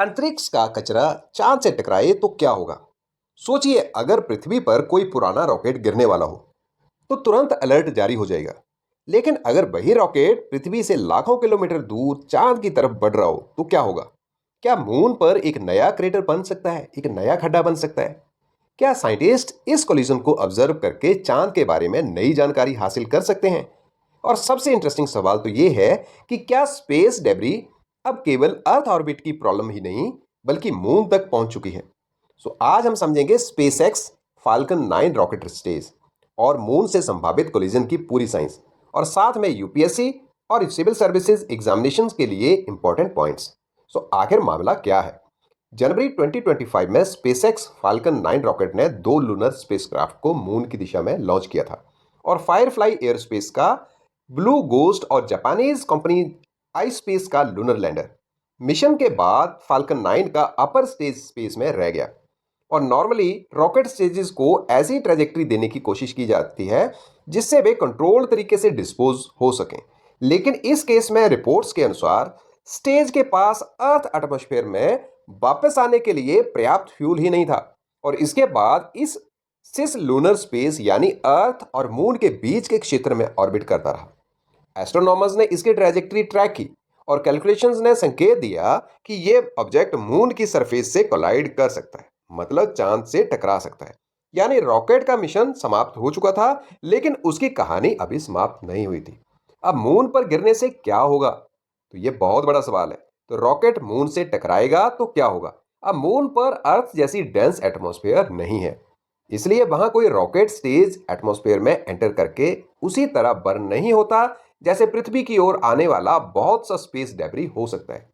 अंतरिक्ष का कचरा चांद से टकराए तो क्या होगा। सोचिए, अगर पृथ्वी पर कोई पुराना रॉकेट गिरने वाला हो तो तुरंत अलर्ट जारी हो जाएगा। लेकिन अगर वही रॉकेट पृथ्वी से लाखों किलोमीटर दूर चांद की तरफ बढ़ रहा हो तो क्या होगा। क्या मून पर एक नया क्रेटर बन सकता है, एक नया खड्डा बन सकता है। क्या साइंटिस्ट इस कोलिजन को ऑब्जर्व करके चांद के बारे में नई जानकारी हासिल कर सकते हैं। और सबसे इंटरेस्टिंग सवाल तो ये है कि क्या स्पेस डेब्री अब केवल अर्थ ऑर्बिट की प्रॉब्लम ही नहीं बल्कि मून तक पहुंच चुकी है। सो आज हम समझेंगे space x falcon 9 rocket stage और मून से संभावित कोलिजन की पूरी साइंस, और साथ में यूपीएससी और सिविल सर्विसेज एग्जामिनेशंस के लिए इंपॉर्टेंट पॉइंट्स। सो आखिर मामला क्या है। जनवरी 2025 में स्पेसएक्स फाल्कन 9 रॉकेट ने 2 लूनर स्पेसक्राफ्ट को मून की दिशा में लॉन्च किया था, और फायरफ्लाई एयरस्पेस का ब्लू गोस्ट और जापानीज कंपनी आई स्पेस का लूनर लैंडर। मिशन के बाद फाल्कन 9 का अपर स्टेज स्पेस में रह गया। और नॉर्मली रॉकेट स्टेजेस को ऐसी ट्रेजेक्ट्री देने की कोशिश की जाती है जिससे वे कंट्रोल तरीके से डिस्पोज हो सकें। लेकिन इस केस में रिपोर्ट्स के अनुसार स्टेज के पास अर्थ एटमॉस्फेयर में वापस आने के लिए पर्याप्त फ्यूल ही नहीं था, और इसके बाद इस सिस लूनर स्पेस यानी अर्थ और मून के बीच के क्षेत्र में ऑर्बिट करता रहा। एस्ट्रोनॉमर्स ने इसकी ट्रैजेक्टरी ट्रैक की और कैलकुलेशंस ने संकेत दिया कि यह ऑब्जेक्ट मून की सरफेस से कोलाइड कर सकता है, मतलब चांद से टकरा सकता है। यानी रॉकेट का मिशन समाप्त हो चुका था, लेकिन उसकी कहानी अभी समाप्त नहीं हुई थी। अब मून पर गिरने से क्या होगा, तो यह बहुत बड़ा सवाल है। तो रॉकेट मून से टकराएगा तो क्या होगा। अब मून पर अर्थ जैसी डेंस एटमॉस्फेयर नहीं है, इसलिए वहां कोई रॉकेट स्टेज एटमॉस्फेयर में एंटर करके उसी तरह बर्न नहीं होता जैसे पृथ्वी की ओर आने वाला बहुत सा स्पेस डेब्री हो सकता है।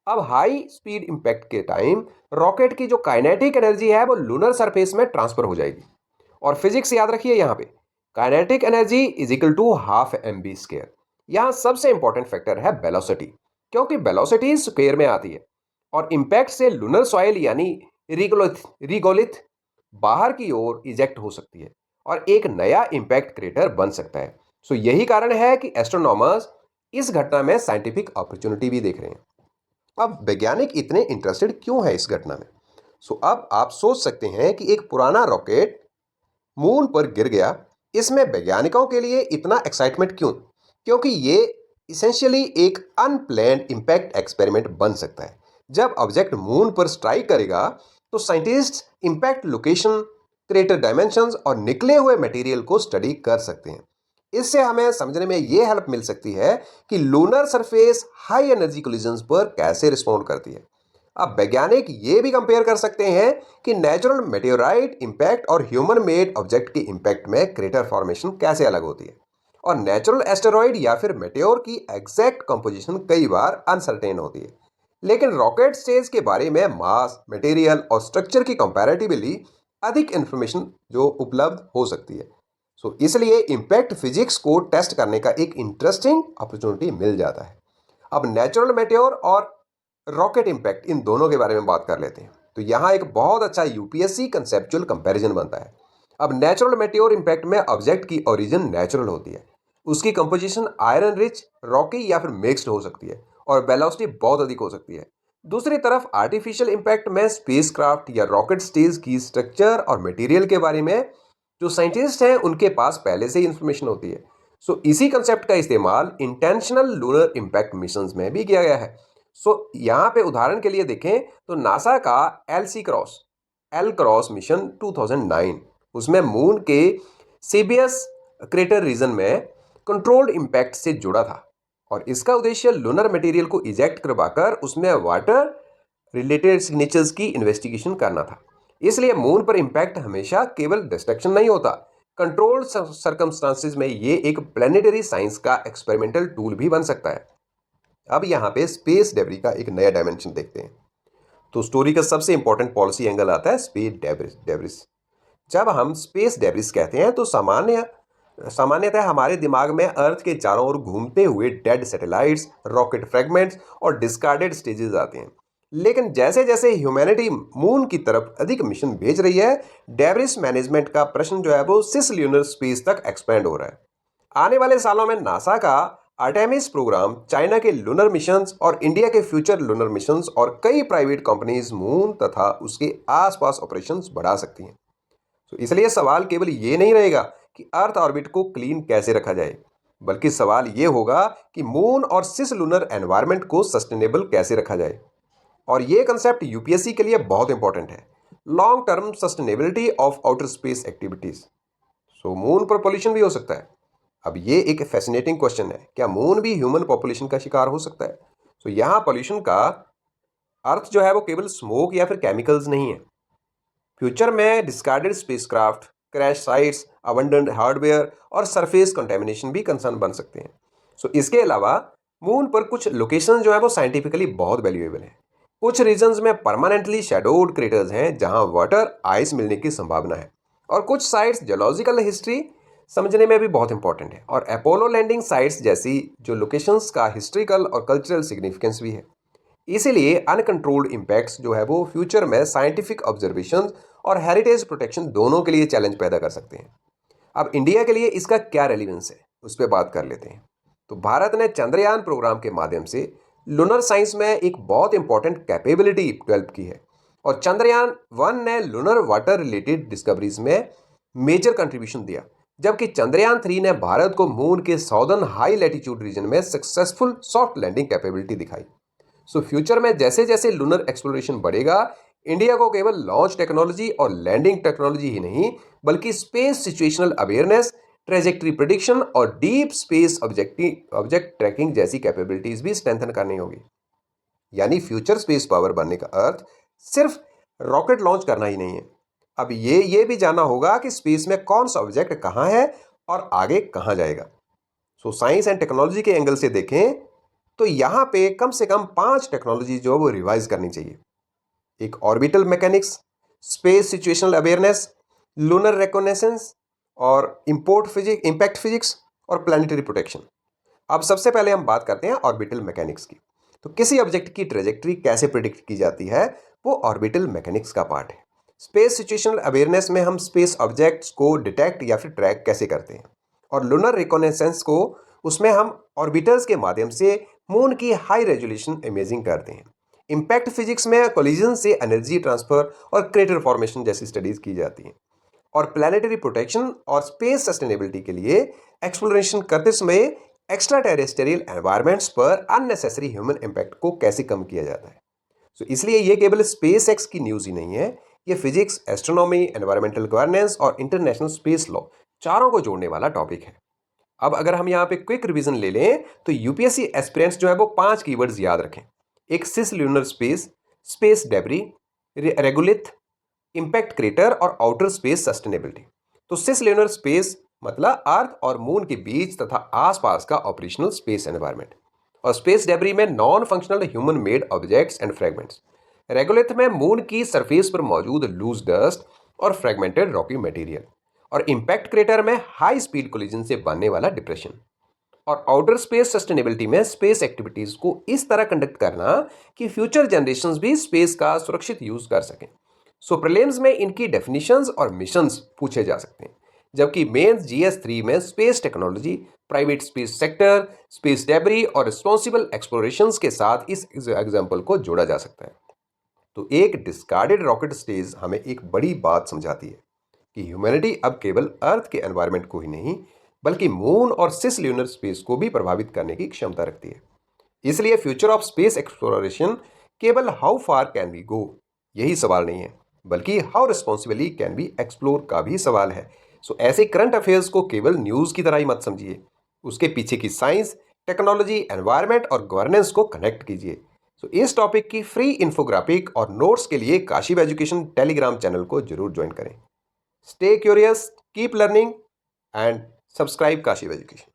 अब हाई स्पीड इंपैक्ट के टाइम रॉकेट की जो काइनेटिक एनर्जी है वो लूनर सरफेस में ट्रांसफर हो जाएगी। और फिजिक्स याद रखिए, यहाँ पे kinetic energy is equal to half M B square. यहाँ सबसे इंपॉर्टेंट फैक्टर है वेलोसिटी, क्योंकि वेलोसिटी स्क्वायर में आती है। और इंपैक्ट से लूनर सॉइल यानी रिगोलिथ बाहर की ओर इजेक्ट हो सकती है और एक नया इंपैक्ट क्रेटर बन सकता है। सो यही कारण है कि एस्ट्रोनॉमर्स इस घटना में साइंटिफिक अपॉर्चुनिटी भी देख रहे हैं। अब वैज्ञानिक इतने इंटरेस्टेड क्यों है इस घटना में। सो अब आप सोच सकते हैं कि एक पुराना रॉकेट मून पर गिर गया, इसमें वैज्ञानिकों के लिए इतना एक्साइटमेंट क्यों। क्योंकि ये इसेंशियली एक अनप्लैन्ड इंपैक्ट एक्सपेरिमेंट बन सकता है। जब ऑब्जेक्ट मून पर स्ट्राइक करेगा तो scientist impact location, crater dimensions और निकले हुए मटेरियल को स्टडी कर सकते हैं। इससे हमें समझने में यह हेल्प मिल सकती है कि lunar surface high energy collisions पर कैसे रिस्पॉन्ड करती है। अब वैज्ञानिक ये भी कंपेयर कर सकते हैं कि नेचुरल मेटेओराइट इंपैक्ट और ह्यूमन मेड ऑब्जेक्ट के इंपैक्ट में क्रेटर फॉर्मेशन कैसे अलग होती है। और नेचुरल एस्टेरॉइड या फिर मेटेओर की एग्जैक्ट कंपोजिशन कई बार अनसर्टेन होती है। लेकिन रॉकेट स्टेज के बारे में मास, मटेरियल और स्ट्रक्चर की कंपैरेटिवली अधिक इंफॉर्मेशन जो उपलब्ध हो सकती है। सो इसलिए इंपैक्ट फिजिक्स को टेस्ट करने का एक इंटरेस्टिंग अपॉर्चुनिटी मिल जाता है। अब नेचुरल मेटेओर और रॉकेट इंपैक्ट, इन दोनों के बारे में बात कर लेते हैं। तो यहाँ एक बहुत अच्छा यूपीएससी कंसेप्चुअल कंपैरिजन बनता है। अब नेचुरल मेटेओर इंपैक्ट में ऑब्जेक्ट की ओरिजिन नेचुरल होती है, उसकी कंपोजिशन आयरन रिच, रॉकी या फिर मिक्स्ड हो सकती है, और वेलोसिटी बहुत अधिक हो सकती है। दूसरी तरफ आर्टिफिशियल इंपैक्ट में स्पेसक्राफ्ट या रॉकेट स्टेज की स्ट्रक्चर और मटेरियल के बारे में जो साइंटिस्ट हैं उनके पास पहले से ही इंफॉर्मेशन होती है। सो इसी कंसेप्ट का इस्तेमाल इंटेंशनल लूनर इंपैक्ट मिशंस में भी किया गया है। सो यहाँ पे उदाहरण के लिए देखें तो नासा का एल क्रॉस मिशन 2009, उसमें मून के सीबीएस क्रेटर रीजन में कंट्रोल्ड इंपैक्ट से जुड़ा था, और इसका उद्देश्य लूनर मटेरियल को इजेक्ट करवाकर उसमें वाटर रिलेटेड सिग्नेचर्स की इन्वेस्टिगेशन करना था। इसलिए मून पर इंपैक्ट हमेशा केवल डिस्ट्रक्शन नहीं होता, कंट्रोल्ड सर्कमस्टांसेस में ये एक प्लानिटरी साइंस का एक्सपेरिमेंटल टूल भी बन सकता है। अब यहाँ पे स्पेस डेब्री का एक नया डायमेंशन देखते हैं। तो स्टोरी का सबसे इंपॉर्टेंट पॉलिसी एंगल आता है स्पेस डेब्रिस। जब हम स्पेस डेब्रिस कहते हैं तो सामान्यतः हमारे दिमाग में अर्थ के चारों ओर घूमते हुए डेड सैटेलाइट्स, रॉकेट फ्रेगमेंट्स और डिस्कार्डेड स्टेजेस आते हैं। लेकिन जैसे जैसे ह्यूमैनिटी मून की तरफ अधिक मिशन भेज रही है, डेब्रिस मैनेजमेंट का प्रश्न जो है वो सिस ल्यूनर स्पेस तक एक्सपेंड हो रहा है। आने वाले सालों में नासा का आर्टेमिस प्रोग्राम, चाइना के लूनर मिशंस और इंडिया के फ्यूचर लूनर मिशंस और कई प्राइवेट कंपनीज मून तथा उसके आसपास ऑपरेशंस बढ़ा सकती हैं। तो इसलिए सवाल केवल ये नहीं रहेगा कि अर्थ ऑर्बिट को क्लीन कैसे रखा जाए, बल्कि सवाल ये होगा कि मून और सिस लूनर एनवायरनमेंट को सस्टेनेबल कैसे रखा जाए। और ये कंसेप्ट यूपीएससी के लिए बहुत इंपॉर्टेंट है, long term sustainability of outer space activities. So moon पर पॉल्यूशन भी हो सकता है। अब ये एक फैसिनेटिंग क्वेश्चन है, क्या मून भी ह्यूमन पॉपुलेशन का शिकार हो सकता है? तो यहाँ पॉल्यूशन का अर्थ जो है वो केवल स्मोक या फिर केमिकल्स नहीं है। फ्यूचर में discarded spacecraft, crash sites, abundant hardware और सरफेस कंटेमिनेशन भी कंसर्न बन सकते हैं। सो इसके अलावा मून पर कुछ लोकेशन जो है वो साइंटिफिकली बहुत वैल्यूएबल है। कुछ रीजन्स में परमानेंटली शैडोड क्रेटर्स हैं जहां वाटर आइस मिलने की संभावना है, और कुछ साइट्स जियोलॉजिकल हिस्ट्री समझने में भी बहुत इंपॉर्टेंट है, और अपोलो लैंडिंग साइट्स जैसी जो लोकेशंस का हिस्ट्रिकल और कल्चरल सिग्निफिकेंस भी है। इसीलिए अनकंट्रोल्ड इम्पैक्ट्स जो है वो फ्यूचर में साइंटिफिक ऑब्जर्वेशन और हेरिटेज प्रोटेक्शन दोनों के लिए चैलेंज पैदा कर सकते हैं। अब इंडिया के लिए इसका क्या रेलिवेंस है, उस पर बात कर लेते हैं। तो भारत ने चंद्रयान प्रोग्राम के माध्यम से लूनर साइंस में एक बहुत इंपॉर्टेंट कैपेबिलिटी डेवलप की है, और चंद्रयान 1 ने लूनर वाटर रिलेटेड डिस्कवरीज में मेजर कंट्रीब्यूशन दिया, जबकि चंद्रयान 3 ने भारत को मून के साउदर्न हाई लैटिट्यूड रीजन में सक्सेसफुल सॉफ्ट लैंडिंग कैपेबिलिटी दिखाई। सो फ्यूचर में जैसे जैसे लूनर एक्सप्लोरेशन बढ़ेगा, इंडिया को केवल लॉन्च टेक्नोलॉजी और लैंडिंग टेक्नोलॉजी ही नहीं, बल्कि space situational awareness, trajectory prediction और डीप स्पेस ऑब्जेक्ट ट्रैकिंग जैसी कैपेबिलिटीज भी स्ट्रेंथन करनी होगी। यानी फ्यूचर स्पेस पावर बनने का अर्थ सिर्फ रॉकेट लॉन्च करना ही नहीं है। अब ये भी जानना होगा कि स्पेस में कौन सा ऑब्जेक्ट कहाँ है और आगे कहाँ जाएगा। सो साइंस एंड टेक्नोलॉजी के एंगल से देखें तो यहाँ पे कम से कम 5 टेक्नोलॉजी जो है वो रिवाइज करनी चाहिए। एक orbital mechanics, space situational awareness, lunar recognitions और इम्पैक्ट फिजिक्स और प्लानिटरी प्रोटेक्शन। अब सबसे पहले हम बात करते हैं ऑर्बिटल मैकेनिक्स की। तो किसी ऑब्जेक्ट की ट्रेजेक्ट्री कैसे प्रिडिक्ट की जाती है, वो ऑर्बिटल मैकेनिक्स का पार्ट है। स्पेस सिचुएशनल अवेयरनेस में हम स्पेस ऑब्जेक्ट्स को डिटेक्ट या फिर ट्रैक कैसे करते हैं, और लूनर रिकॉग्निशंस को उसमें हम ऑर्बिटल्स के माध्यम से मून की हाई रेजोल्यूशन इमेजिंग करते हैं। इम्पैक्ट फिजिक्स में कोलिजन से एनर्जी ट्रांसफर और क्रेटर फॉर्मेशन जैसी स्टडीज की जाती हैं। और प्लानिटरी प्रोटेक्शन और स्पेस सस्टेनेबिलिटी के लिए एक्सप्लोरेशन करते समय एक्स्ट्रा टेरेस्टेरियल एनवायरमेंट्स पर अननेसेसरी ह्यूमन इम्पैक्ट को कैसे कम किया जाता है। सो इसलिए ये केवल स्पेस एक्स की न्यूज़ ही नहीं है, ये फिजिक्स, एस्ट्रोनॉमी, एनवायरमेंटल गवर्नेंस और इंटरनेशनल स्पेस लॉ चारों को जोड़ने वाला टॉपिक है। अब अगर हम यहाँ पे क्विक रिवीजन ले लें तो यूपीएससी एस्पिरेंट्स जो है वो 5 कीवर्ड्स याद रखें। एक cis lunar space, space debris, regolith, impact crater और आउटर स्पेस सस्टेनेबिलिटी। तो सिस ल्यूनर स्पेस मतलब अर्थ और मून के बीच तथा आसपास का ऑपरेशनल स्पेस एनवायरनमेंट, और स्पेस डेब्री में non functional human made objects and fragments. Regolith में मून की सरफेस पर मौजूद लूज डस्ट और फ्रेगमेंटेड रॉकी मटेरियल, और इम्पैक्ट क्रेटर में हाई स्पीड कोलिजन से बनने वाला डिप्रेशन। और आउटर स्पेस सस्टेनेबिलिटी में स्पेस एक्टिविटीज को इस तरह कंडक्ट करना कि फ्यूचर जनरेशंस भी स्पेस का सुरक्षित यूज कर सकें। सो प्रीलिम्स में इनकी डेफिनेशंस और मिशंस पूछे जा सकते हैं, जबकि मेंस GS3 में space technology, private space sector, space debris और रिस्पॉन्सिबल एक्सप्लोरेशंस के साथ इस एग्जाम्पल को जोड़ा जा सकता है। तो एक डिस्कार्डेड रॉकेट स्टेज हमें एक बड़ी बात समझाती है कि ह्यूमैनिटी अब केवल अर्थ के एनवायरनमेंट को ही नहीं, बल्कि मून और सिस ल्यूनर स्पेस को भी प्रभावित करने की क्षमता रखती है। इसलिए फ्यूचर ऑफ स्पेस एक्सप्लोरेशन केवल how far can we go यही सवाल नहीं है, बल्कि how responsibly can we explore का भी सवाल है। सो ऐसे करंट अफेयर्स को केवल न्यूज़ की तरह ही मत समझिए, उसके पीछे की साइंस, टेक्नोलॉजी, एनवायरनमेंट और गवर्नेंस को कनेक्ट कीजिए। सो इस टॉपिक की फ्री इन्फोग्राफिक और नोट्स के लिए काशिव एजुकेशन टेलीग्राम चैनल को जरूर ज्वाइन करें। Stay curious, keep learning, and subscribe Kashiv Education.